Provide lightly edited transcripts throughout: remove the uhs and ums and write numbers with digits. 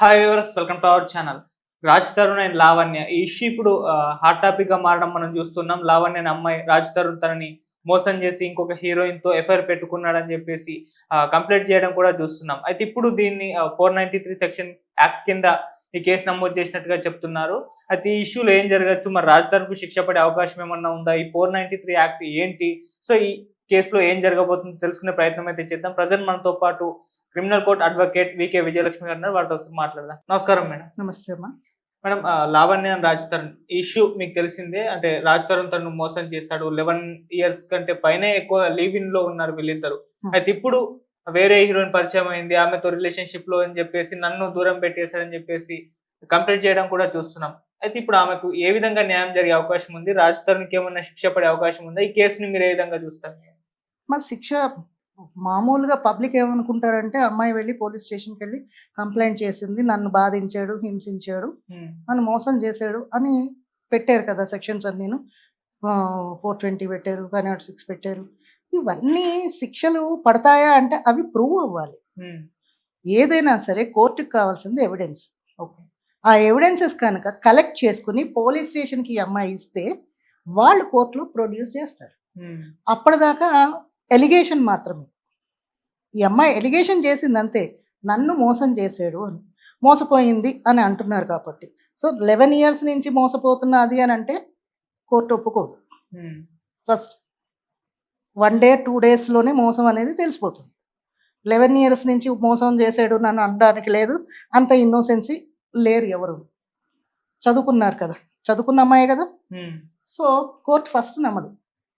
Hi viewers, welcome to our channel. Raj Tarun and Lavanya ఈ issue ఇప్పుడు hot topic గా మారడం మనం చూస్తున్నాం. లావణ్య అనే అమ్మాయి రాజ్ తరుణ్ తనని మోసం చేసి ఇంకొక హీరోయిన్ తో ఎఫ్ఐఆర్ పెట్టుకున్నాడని చెప్పేసి కంప్లైంట్ చేయడం కూడా చూస్తున్నాం. అయితే ఇప్పుడు దీన్ని 493 సెక్షన్ యాక్ట్ కింద ఈ కేసు నమోదు చేసినట్టుగా చెప్తున్నారు. అయితే ఈ ఇష్యూలో ఏం జరగచ్చు, మరి రాజ్ తరుణ్ కు శిక్ష పడే అవకాశం ఏమన్నా ఉందా, ఈ 493 యాక్ట్ ఏంటి, సో ఈ కేసులో ఏం జరగబోతుందో తెలుసుకునే ప్రయత్నం అయితే చేద్దాం. ప్రజెంట్ మనతో పాటు criminal court advocate V K Vijayalakshmi garu ఉన్నారు. వారితో ఒకసారి మాట్లాడదాం. నమస్కారం మేడం. నమస్తే అమ్మా. Madam, Lavanya and Raj Tarun issue మీకు తెలిసిందే. అంటే రాజ్ తరుణ్ తను మోసం చేశాడు, 11 years కంటే పైనే ఎక్కువ లీవ్ ఇన్ లో ఉన్నారు వీళ్ళిద్దరు. అయితే ఇప్పుడు వేరే హీరోయిన్ పరిచయం అయింది, ఆమెతో రిలేషన్షిప్ లో అని చెప్పేసి నన్ను దూరం పెట్టేశారని చెప్పేసి కంప్లైంట్ చేయడం కూడా చూస్తున్నాం. అయితే ఇప్పుడు ఆమెకు ఏ విధంగా న్యాయం జరిగే అవకాశం ఉంది, రాజ్ తరుణ్కి ఏమన్నా శిక్ష పడే అవకాశం ఉందా, ఈ కేసుని మీరు ఏ విధంగా చూస్తారు? మా శిక్ష మామూలుగా పబ్లిక్ ఏమనుకుంటారంటే అమ్మాయి వెళ్ళి పోలీస్ స్టేషన్కి వెళ్ళి కంప్లైంట్ చేసింది, నన్ను బాధించాడు, హింసించాడు, నన్ను మోసం చేశాడు అని పెట్టారు కదా సెక్షన్స్ అన్నీను. 420 పెట్టారు, 506 పెట్టారు. ఇవన్నీ శిక్షలు పడతాయా అంటే అవి ప్రూవ్ అవ్వాలి. ఏదైనా సరే కోర్టుకు కావాల్సింది ఎవిడెన్స్. ఓకే, ఆ ఎవిడెన్సెస్ కనుక కలెక్ట్ చేసుకుని పోలీస్ స్టేషన్కి ఈ అమ్మాయి ఇస్తే వాళ్ళు కోర్టులో ప్రొడ్యూస్ చేస్తారు. అప్పటిదాకా ఎలిగేషన్ మాత్రమే. ఈ అమ్మాయి ఎలిగేషన్ చేసింది అంతే, నన్ను మోసం చేసాడు అని, మోసపోయింది అని అంటున్నారు కాబట్టి. సో 11 years నుంచి మోసపోతున్నది అని అంటే కోర్టు ఒప్పుకోదు. ఫస్ట్ 1 day 2 daysలోనే మోసం అనేది తెలిసిపోతుంది. 11 years నుంచి మోసం చేసాడు నన్ను అనడానికి లేదు, అంత ఇన్నోసెన్సీ లేరు ఎవరు. చదువుకున్నారు కదా, చదువుకున్న అమ్మాయే కదా. సో కోర్టు ఫస్ట్ నమ్మదు.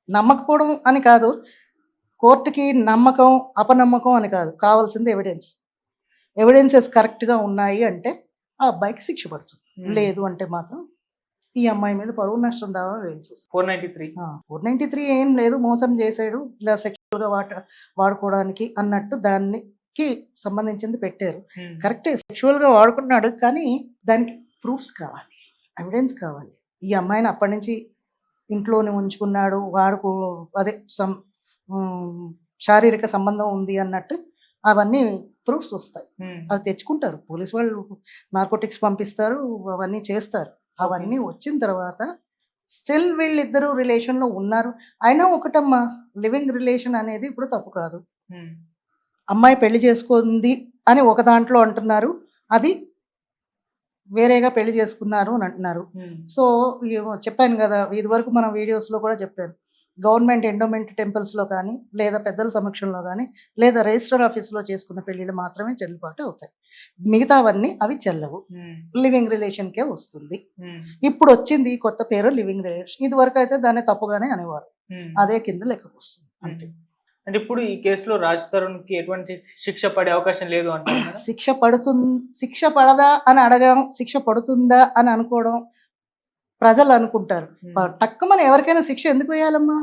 నమ్మకపోవడం అని కాదు, కోర్టుకి నమ్మకం అపనమ్మకం అని కాదు, కావాల్సింది ఎవిడెన్స్. ఎవిడెన్సెస్ కరెక్ట్గా ఉన్నాయి అంటే ఆ అబ్బాయికి శిక్ష పడుతుంది. లేదు అంటే మాత్రం ఈ అమ్మాయి మీద పరువు నష్టం దావా వేయాల్సి వస్తుంది. 493 ఏం లేదు, మోసం చేసాడు ఇలా సెక్షువల్గా వాడుకోవడానికి అన్నట్టు దానికి సంబంధించింది పెట్టారు. కరెక్టే, సెక్షువల్గా వాడుకున్నాడు, కానీ దానికి ప్రూఫ్స్ కావాలి, ఎవిడెన్స్ కావాలి. ఈ అమ్మాయిని అప్పటి నుంచి ఇంట్లోనే ఉంచుకున్నాడు, అదే శారీరక సంబంధం ఉంది అన్నట్టు అవన్నీ ప్రూఫ్స్ వస్తాయి. అవి తెచ్చుకుంటారు పోలీసు వాళ్ళు, నార్కోటిక్స్ పంపిస్తారు, అవన్నీ చేస్తారు. అవన్నీ వచ్చిన తర్వాత స్టిల్ వీళ్ళిద్దరూ రిలేషన్లో ఉన్నారు. అయినా ఒకటమ్మా, లివింగ్ రిలేషన్ అనేది ఇప్పుడు తప్పు కాదు. అమ్మాయి పెళ్లి చేసుకుంది అని ఒక దాంట్లో అంటున్నారు, అది వేరేగా పెళ్లి చేసుకున్నారు అని అంటున్నారు. సో చెప్పాను కదా, ఇది వరకు మనం వీడియోస్లో కూడా చెప్పాను, గవర్నమెంట్ ఎండోమెంట్ టెంపుల్స్లో కానీ, లేదా పెద్దల సమక్షంలో కానీ, లేదా రిజిస్టర్ ఆఫీస్లో చేసుకున్న పెళ్ళిళ్ళు మాత్రమే చెల్లుబాటు అవుతాయి. మిగతావన్నీ అవి చెల్లవు, లివింగ్ రిలేషన్కే వస్తుంది. ఇప్పుడు వచ్చింది కొత్త పేరు లివింగ్ రిలేషన్. ఇది వరకు అయితే దాన్ని తప్పుగానే అనేవారు, అదే కింద లెక్కకు వస్తుంది అంతే. అంటే ఇప్పుడు ఈ కేసులో రాజ్ తరుణ్ కి ఎటువంటి శిక్ష పడే అవకాశం లేదు అంటే శిక్ష పడదా అని అడగడం, శిక్ష పడుతుందా అని అనుకోవడం ప్రజలు అనుకుంటారు. టక్కుమని ఎవరికైనా శిక్ష ఎందుకు వేయాలమ్మా?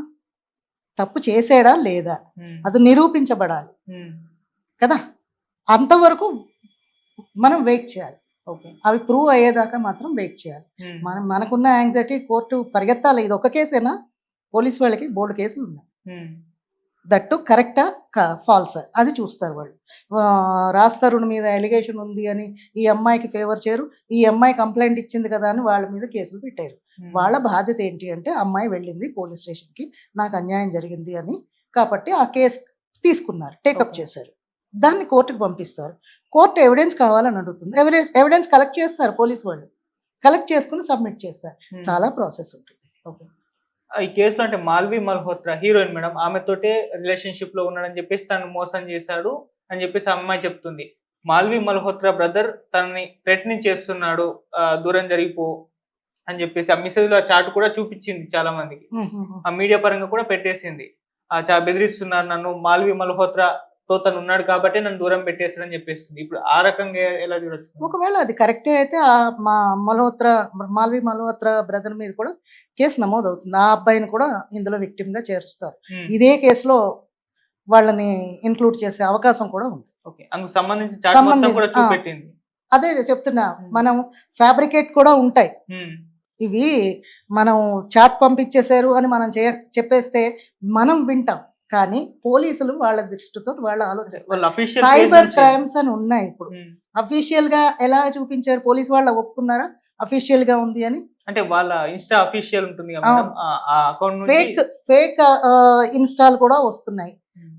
తప్పు చేసాడా లేదా అది నిరూపించబడాలి కదా, అంతవరకు మనం వెయిట్ చేయాలి. అవి ప్రూవ్ అయ్యేదాకా మాత్రం వెయిట్ చేయాలి. మనకున్న యాంగ్జైటీ, కోర్టు పరిగెత్తాలి. ఇది ఒక కేసేనా, పోలీసు వాళ్ళకి బోర్డు కేసులు ఉన్నాయి. దట్టు కరెక్టా ఫాల్సా అది చూస్తారు వాళ్ళు. రాజ్ తరుణ్ మీద ఎలిగేషన్ ఉంది అని ఈ అమ్మాయికి ఫేవర్ చేయరు, ఈ అమ్మాయి కంప్లైంట్ ఇచ్చింది కదా అని వాళ్ళ మీద కేసులు పెట్టారు. వాళ్ళ బాధ్యత ఏంటి అంటే అమ్మాయి వెళ్ళింది పోలీస్ స్టేషన్కి, నాకు అన్యాయం జరిగింది అని, కాబట్టి ఆ కేసు తీసుకున్నారు, టేకప్ చేశారు, దాన్ని కోర్టుకు పంపిస్తారు. కోర్టు ఎవిడెన్స్ కావాలని అడుగుతుంది, ఎవిడెన్స్ కలెక్ట్ చేస్తారు పోలీసు వాళ్ళు, కలెక్ట్ చేసుకుని సబ్మిట్ చేస్తారు. చాలా ప్రాసెస్ ఉంటుంది. ఈ కేసులో అంటే మాల్వి మల్హోత్రా హీరోయిన్ మేడం, ఆమెతోటే రిలేషన్షిప్ లో ఉన్నాడని చెప్పేసి తను మోసం చేశాడు అని చెప్పేసి అమ్మాయి చెప్తుంది. మాల్వి మల్హోత్రా బ్రదర్ తనని థ్రెటనింగ్ చేస్తున్నాడు, దూరం జరిగిపో అని చెప్పేసి ఆ మెసేజ్ లో చాట్ కూడా చూపించింది చాలా మందికి, ఆ మీడియా పరంగా కూడా పెట్టేసింది. బెదిరిస్తున్నారు నన్ను, మాల్వి మల్హోత్రా తో తను ఉన్నాడు కాబట్టి నన్ను దూరం పెట్టేస్తాడని చెప్పేస్తుంది. ఇప్పుడు ఆ రకంగా ఎలా చూడొచ్చు? ఒకవేళ అది కరెక్టే అయితే మా మాల్వి మల్హోత్రా బ్రదర్ మీద కూడా కేసు నమోదు అవుతుంది. ఆ అబ్బాయిని కూడా ఇందులో విక్టిమ్ గా చేరుస్తారు. ఇదే కేసులో వాళ్ళని ఇన్క్లూడ్ చేసే అవకాశం కూడా ఉంది. అందుకు సంబంధించి అదే చెప్తున్నా, మనం ఫ్యాబ్రికేట్ కూడా ఉంటాయి. ఇవి మనం చాట్ పంపించేశారు అని మనం చెప్పేస్తే మనం వింటాం, కానీ పోలీసులు వాళ్ళ దృష్టితో వాళ్ళు ఆలోచిస్తారు. వాళ్ళు అఫీషియల్ సైబర్ క్రైమ్స్ అని ఉన్నాయి ఇప్పుడు. అఫీషియల్ గా ఎలా చూపించారు? పోలీసు వాళ్ళు ఒప్పుకున్నారా అఫీషియల్ గా ఉంది అని? అంటే వాళ్ళ ఇన్స్టా అఫీషియల్ ఉంటుంది కదా మేడం, ఆ అకౌంట్ నుంచి ఫేక్ ఇన్స్టాల్ కూడా వస్తున్నాయి.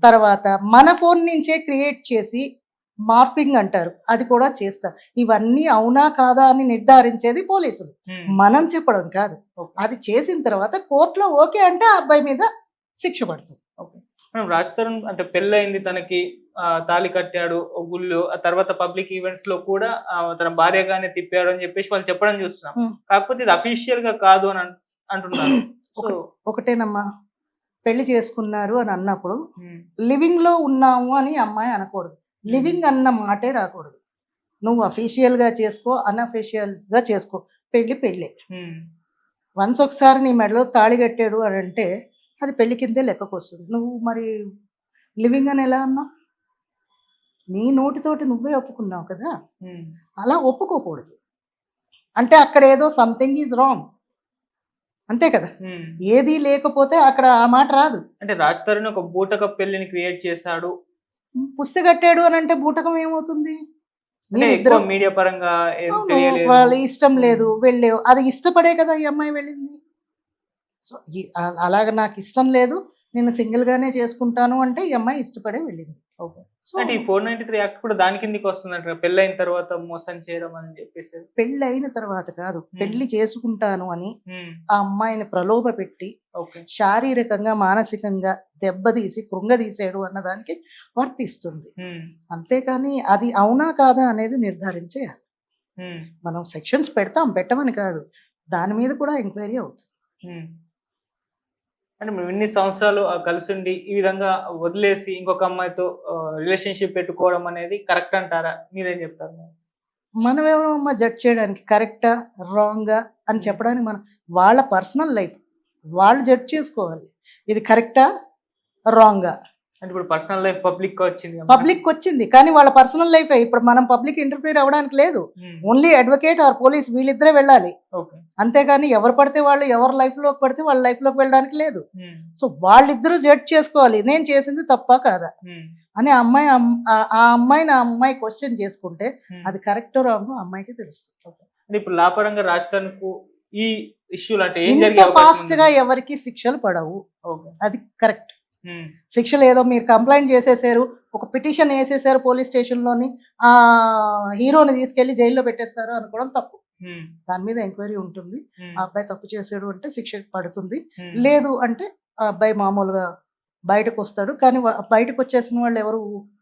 తర్వాత మన ఫోన్ నుంచే క్రియేట్ చేసి మార్పింగ్ అంటారు, అది కూడా చేస్తారు. ఇవన్నీ అవునా కాదా అని నిర్ధారించేది పోలీసులు, మనం చెప్పడం కాదు. అది చేసిన తర్వాత కోర్టులో ఓకే అంటే ఆ అబ్బాయి మీద శిక్ష పడుతుంది. మేడం రాజ్ తరుణ్ అంటే పెళ్ళయింది, తనకి తాళి కట్టాడు గుళ్ళు, ఆ తర్వాత పబ్లిక్ ఈవెంట్స్ లో కూడా తన భార్యగానే తిప్పాడు అని చెప్పేసి వాళ్ళు చెప్పడం చూస్తున్నాం. కాకపోతే ఇది అఫీషియల్ గా కాదు అని అంటున్నారు. సో ఒకటేనమ్మా, పెళ్లి చేసుకున్నారు అని అన్నప్పుడు లివింగ్ లో ఉన్నాము అని అమ్మాయి అనకూడదు. లివింగ్ అన్న మాటే రాకూడదు. నువ్వు అఫీషియల్ గా చేసుకో, అన్అఫీషియల్ గా చేసుకో, పెళ్లి పెళ్ళే. వన్స్ ఒకసారి నీ మెడలో తాళి కట్టాడు అని అంటే అది పెళ్లి కిందే లెక్కకు వస్తుంది. నువ్వు మరి లివింగ్ అని ఎలా అన్నావు? నీ నోటితోటి నువ్వే ఒప్పుకున్నావు కదా, అలా ఒప్పుకోకూడదు. అంటే అక్కడ ఏదో సంథింగ్ ఈజ్ రాంగ్, అంతే కదా. ఏది లేకపోతే అక్కడ ఆ మాట రాదు. అంటే రాజ్ తరుణ్ ఒక బూటక పెళ్లిని క్రియేట్ చేశాడు, పుస్తకట్టాడు అని అంటే బూటకం ఏమవుతుంది? మీడియా పరంగా వాళ్ళ ఇష్టం లేదు, వెళ్ళేవు, అది ఇష్టపడే కదా ఈ అమ్మాయి వెళ్ళింది. సో అలాగ నాకు ఇష్టం లేదు, నేను సింగిల్ గానే చేసుకుంటాను అంటే ఈ అమ్మాయి ఇష్టపడే వెళ్ళింది. అంటే ఈ 493 యాక్ట్ కూడా దాని కిందకి వస్తుందంట, పెళ్ళైన తర్వాత మోసం చేయడం అని చెప్పేసి. పెళ్లి అయిన తర్వాత కాదు, పెళ్లి చేసుకుంటాను అని ఆ అమ్మాయిని ప్రలోభ పెట్టి శారీరకంగా మానసికంగా దెబ్బతీసి కృంగదీసాడు అన్నదానికి వర్తిస్తుంది. అంతేకాని అది అవునా కాదా అనేది నిర్ధారించేయాలి. మనం సెక్షన్స్ పెట్టమని కాదు, దాని మీద కూడా ఎంక్వైరీ అవుతుంది. అంటే మేము ఇన్ని సంవత్సరాలు కలిసి ఉండి ఈ విధంగా వదిలేసి ఇంకొక అమ్మాయితో రిలేషన్షిప్ పెట్టుకోవడం అనేది కరెక్ట్ అంటారా? మీరేం చెప్తారు? మనం ఏమో జడ్జ్ చేయడానికి, కరెక్టా రాంగా అని చెప్పడానికి, మనం వాళ్ళ పర్సనల్ లైఫ్ వాళ్ళు జడ్జ్ చేసుకోవాలి, ఇది కరెక్టా రాంగా. అంటే ఇప్పుడు పర్సనల్ లైఫ్ పబ్లిక్ వచ్చింది కానీ వాళ్ళ పర్సనల్ లైఫ్ ఇప్పుడు మనం పబ్లిక్ ఇంటర్ఫియర్ అవ్వడానికి లేదు. ఓన్లీ అడ్వకేట్ ఆర్ పోలీస్ వీళ్ళిద్దరే వెళ్ళాలి, అంతేగాని ఎవరు పడితే వాళ్ళు ఎవరి లైఫ్ లోకి పడితే వాళ్ళ లైఫ్ లోకి వెళ్ళడానికి లేదు. సో వాళ్ళిద్దరూ జడ్జ్ చేసుకోవాలి, నేను చేసింది తప్ప కాదా అని. ఆ అమ్మాయి క్వశ్చన్ చేసుకుంటే అది కరెక్ట్ రాంగ్ అమ్మాయికి తెలుస్తుంది. ఇప్పుడు లాపరంగా రాజ్ తరుణ్ కు ఈ ఇష్యూలు అంటే ఇంత ఫాస్ట్ గా ఎవరికి శిక్షలు పడవు, అది కరెక్ట్. శిక్షలు ఏదో మీరు కంప్లైంట్ చేసేసారు, ఒక పిటిషన్ వేసేసారు పోలీస్ స్టేషన్ లోని, ఆ హీరోని తీసుకెళ్లి జైల్లో పెట్టేస్తారు అనుకోవడం తప్పు. దాని మీద ఎంక్వైరీ ఉంటుంది. ఆ అబ్బాయి తప్పు చేసాడు అంటే శిక్ష పడుతుంది, లేదు అంటే ఆ అబ్బాయి మామూలుగా బయటకు వస్తాడు. కానీ బయటకు వచ్చేసిన వాళ్ళు ఎవరు